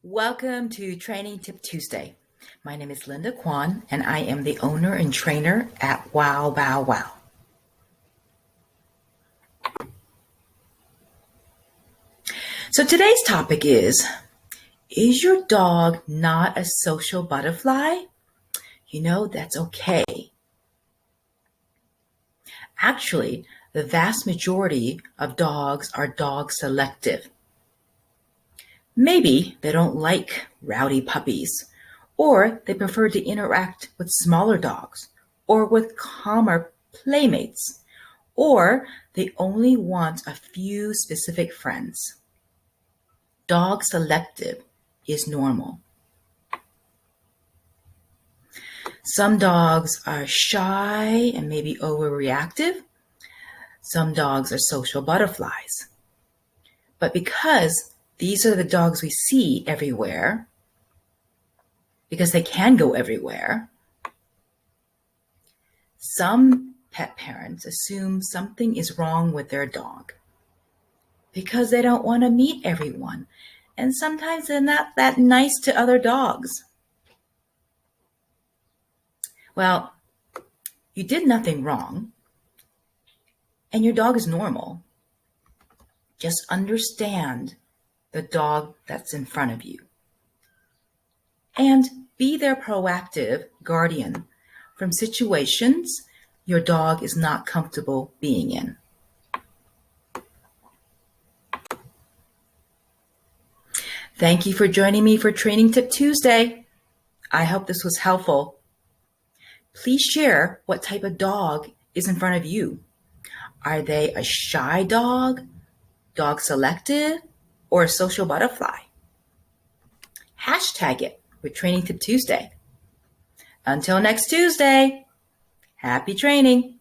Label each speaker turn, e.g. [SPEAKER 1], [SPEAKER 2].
[SPEAKER 1] Welcome to Training Tip Tuesday. My name is Linda Kwan, and I am the owner and trainer at Wow Bow Wow. So today's topic is your dog not a social butterfly? That's okay. Actually, the vast majority of dogs are dog selective. Maybe they don't like rowdy puppies, or they prefer to interact with smaller dogs, or with calmer playmates, or they only want a few specific friends. Dog selective is normal. Some dogs are shy and maybe overreactive. Some dogs are social butterflies. But because these are the dogs we see everywhere, because they can go everywhere, some pet parents assume something is wrong with their dog because they don't want to meet everyone, and sometimes they're not that nice to other dogs. Well, you did nothing wrong, and your dog is normal. Just understand the dog that's in front of you. And be their proactive guardian from situations your dog is not comfortable being in. Thank you for joining me for Training Tip Tuesday. I hope this was helpful. Please share what type of dog is in front of you. Are they a shy dog, dog selective, or a social butterfly? Hashtag it with Training Tip Tuesday. Until next Tuesday, happy training.